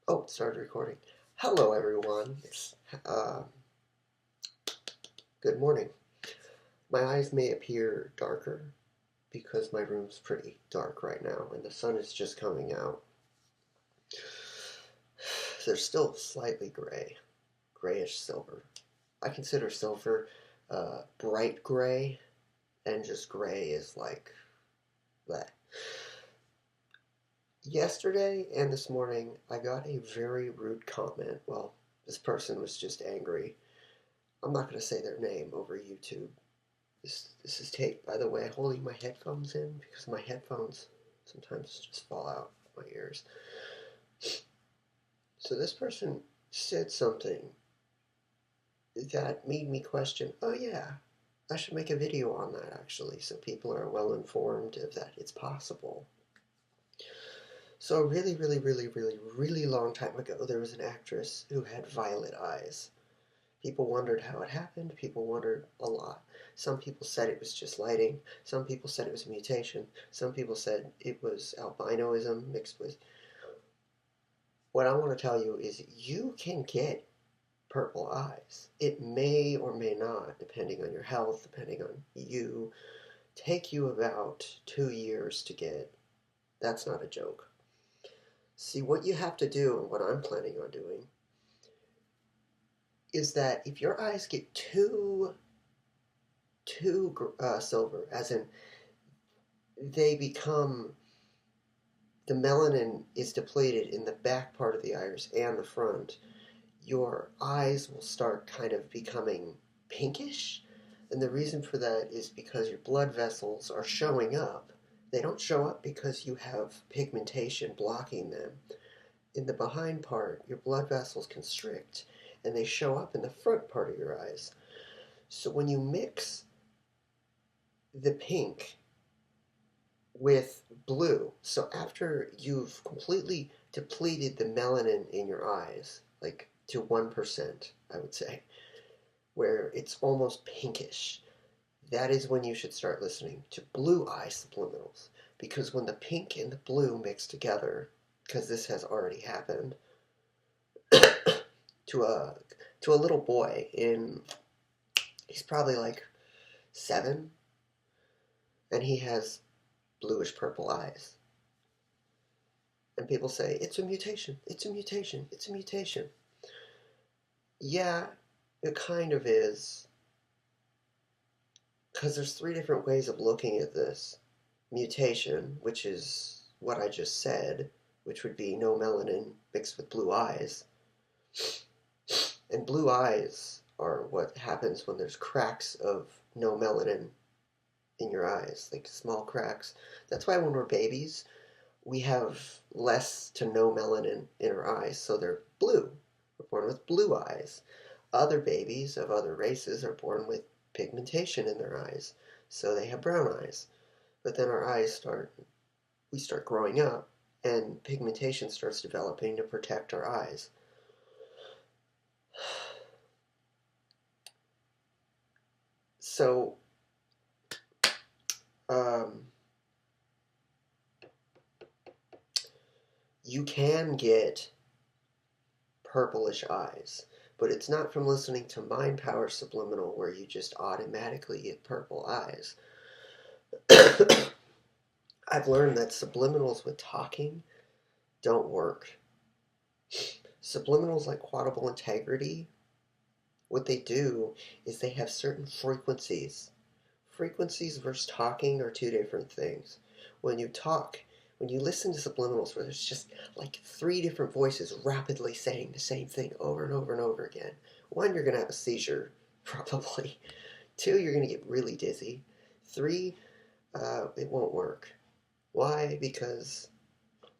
Oh, it started recording. Hello, everyone. Good morning. My eyes may appear darker because my room's pretty dark right now and the sun is just coming out. They're still slightly gray, grayish silver. I consider silver bright gray, and just gray is like that. Yesterday and this morning, I got a very rude comment. Well, this person was just angry. I'm not going to say their name over YouTube. This is taped, by the way, holding my headphones in because my headphones sometimes just fall out of my ears. So this person said something that made me question, oh yeah, I should make a video on that actually, so people are well informed of that it's possible. So a really long time ago, there was an actress who had violet eyes. People wondered how it happened. People wondered a lot. Some people said it was just lighting. Some people said it was a mutation. Some people said it was albinoism mixed with... What I want to tell you is you can get purple eyes. It may or may not, depending on your health, depending on you, take you about 2 years to get. That's not a joke. See, what you have to do, and what I'm planning on doing, is that if your eyes get too silver, as in they become, the melanin is depleted in the back part of the iris and the front, your eyes will start kind of becoming pinkish. And the reason for that is because your blood vessels are showing up. They don't show up because you have pigmentation blocking them. In the behind part, your blood vessels constrict, and they show up in the front part of your eyes. So when you mix the pink with blue, so after you've completely depleted the melanin in your eyes, like to 1%, I would say, where it's almost pinkish, that is when you should start listening to blue eye subliminals. Because when the pink and the blue mix together, because this has already happened, to a little boy he's probably like 7, and he has bluish purple eyes. And people say, it's a mutation, it's a mutation, it's a mutation. Yeah, it kind of is. Because there's 3 different ways of looking at this. Mutation, which is what I just said, which would be no melanin mixed with blue eyes. And blue eyes are what happens when there's cracks of no melanin in your eyes, like small cracks. That's why when we're babies, we have less to no melanin in our eyes, so they're blue. We're born with blue eyes. Other babies of other races are born with pigmentation in their eyes, so they have brown eyes. But then we start growing up, and pigmentation starts developing to protect our eyes. So, you can get purplish eyes, but it's not from listening to Mind Power Subliminal where you just automatically get purple eyes. I've learned that subliminals with talking don't work. Subliminals like quotable integrity, what they do is they have certain frequencies. Frequencies versus talking are 2 different things. When you listen to subliminals where there's just like 3 different voices rapidly saying the same thing over and over and over again, 1, you're going to have a seizure, probably. 2, you're going to get really dizzy. 3, it won't work. Why? Because,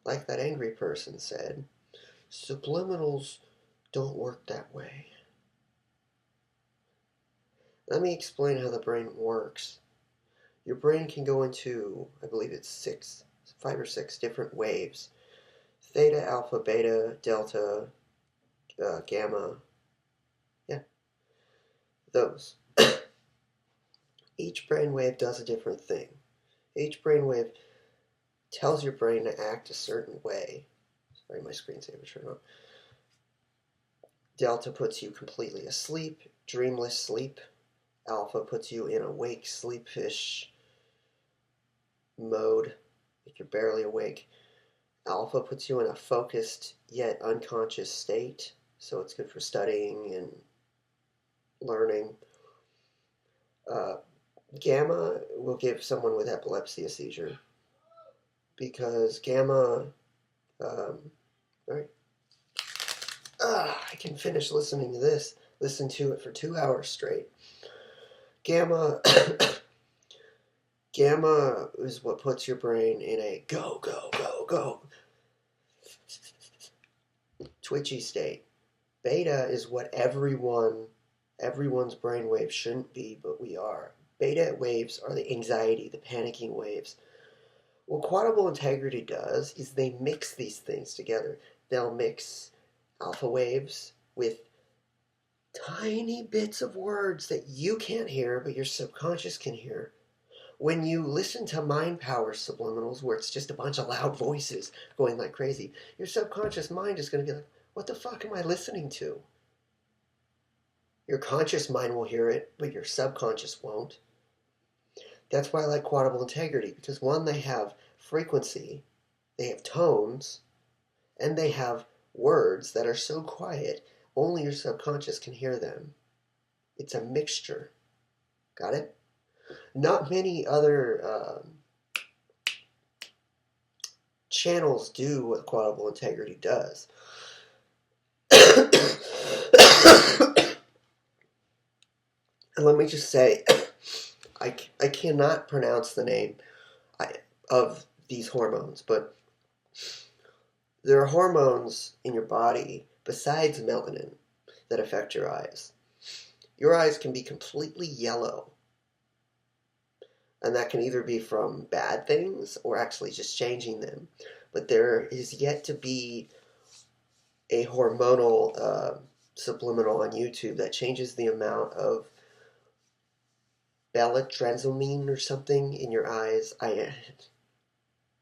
like that angry person said, subliminals don't work that way. Let me explain how the brain works. Your brain can go into, I believe it's 5 or 6 different waves. Theta, alpha, beta, delta, gamma. Yeah, those. Each brainwave does a different thing. Each brainwave tells your brain to act a certain way. Sorry, my screensaver turned on. Delta puts you completely asleep, dreamless sleep. Alpha puts you in awake, sleepish mode, like you're barely awake. Alpha puts you in a focused yet unconscious state, so it's good for studying and learning. Gamma will give someone with epilepsy a seizure, because gamma, right? I can finish listening to this. Listen to it for 2 hours straight. Gamma is what puts your brain in a go, go, go, go twitchy state. Beta is what everyone's brainwave shouldn't be, but we are. Beta waves are the anxiety, the panicking waves. What quotable integrity does is they mix these things together. They'll mix alpha waves with tiny bits of words that you can't hear, but your subconscious can hear. When you listen to mind power subliminals, where it's just a bunch of loud voices going like crazy, your subconscious mind is going to be like, what the fuck am I listening to? Your conscious mind will hear it, but your subconscious won't. That's why I like quotable integrity, because one, they have frequency, they have tones, and they have words that are so quiet, only your subconscious can hear them. It's a mixture. Got it? Not many other channels do what quotable integrity does. And let me just say, I cannot pronounce the name of these hormones, but there are hormones in your body besides melanin that affect your eyes. Your eyes can be completely yellow, and that can either be from bad things or actually just changing them. But there is yet to be a hormonal subliminal on YouTube that changes the amount of belladrensamine or something in your eyes.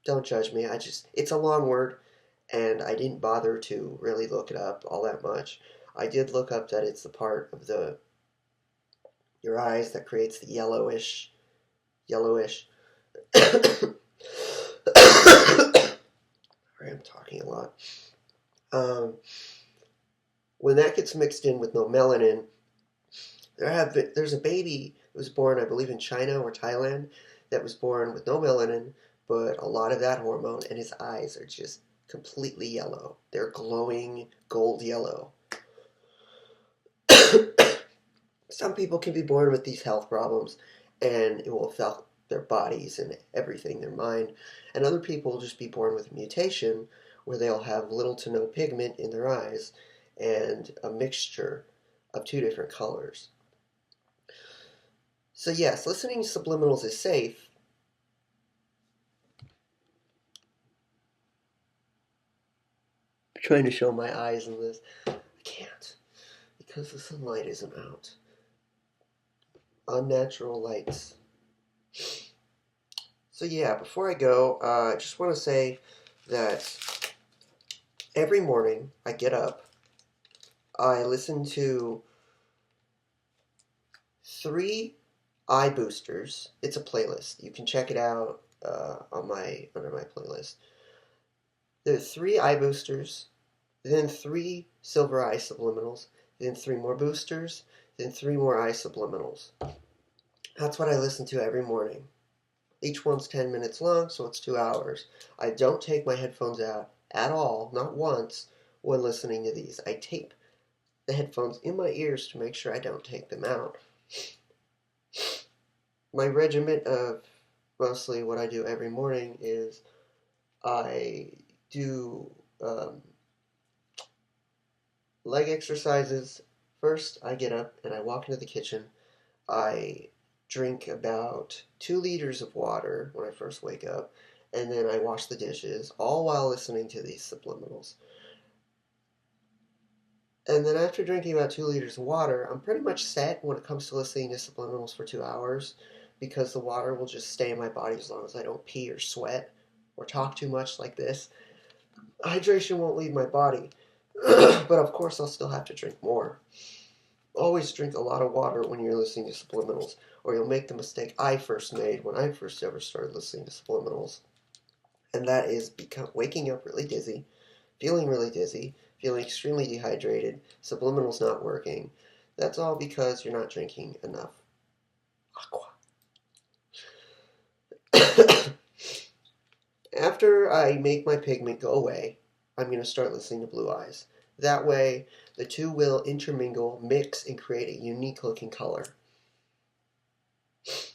Don't judge me. It's a long word, and I didn't bother to really look it up all that much. I did look up that it's the part of your eyes that creates the yellowish. Sorry, I'm talking a lot. When that gets mixed in with no melanin, there's a baby that was born, I believe, in China or Thailand, that was born with no melanin, but a lot of that hormone, and his eyes are just completely yellow. They're glowing gold yellow. Some people can be born with these health problems, and it will affect their bodies and everything, their mind. And other people will just be born with a mutation where they'll have little to no pigment in their eyes and a mixture of two different colors. So yes, listening to subliminals is safe. I'm trying to show my eyes in this. I can't, because the sunlight isn't out. Unnatural lights. So yeah, before I go, I just want to say that every morning I get up, I listen to 3 eye boosters. It's a playlist. You can check it out under my playlist. There are 3 eye boosters, then 3 silver eye subliminals, then 3 more boosters, then 3 more eye subliminals. That's what I listen to every morning. Each one's 10 minutes long, so it's 2 hours. I don't take my headphones out at all, not once, when listening to these. I tape the headphones in my ears to make sure I don't take them out. My regimen of mostly what I do every morning is I do leg exercises. First, I get up and I walk into the kitchen. I drink about 2 liters of water when I first wake up, and then I wash the dishes, all while listening to these subliminals. And then after drinking about 2 liters of water, I'm pretty much set when it comes to listening to subliminals for 2 hours, because the water will just stay in my body as long as I don't pee or sweat or talk too much like this. hydration won't leave my body. But of course, I'll still have to drink more. Always drink a lot of water when you're listening to subliminals, or you'll make the mistake I first made when I first ever started listening to subliminals. And that is waking up really dizzy, feeling extremely dehydrated, subliminals not working. That's all because you're not drinking enough aqua. After I make my pigment go away, I'm going to start listening to Blue Eyes. That way, the two will intermingle, mix, and create a unique looking color.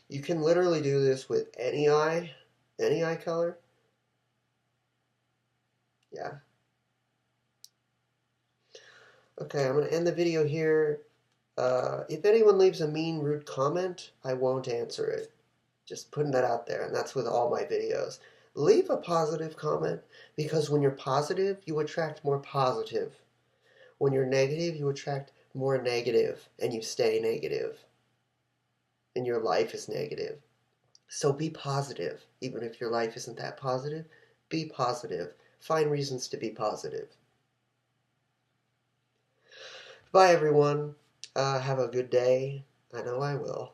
You can literally do this with any eye color. Yeah. Okay, I'm going to end the video here. If anyone leaves a mean, rude comment, I won't answer it. Just putting that out there, and that's with all my videos. Leave a positive comment, because when you're positive, you attract more positive. When you're negative, you attract more negative, and you stay negative. And your life is negative. So be positive. Even if your life isn't that positive, be positive. Find reasons to be positive. Bye, everyone. Have a good day. I know I will.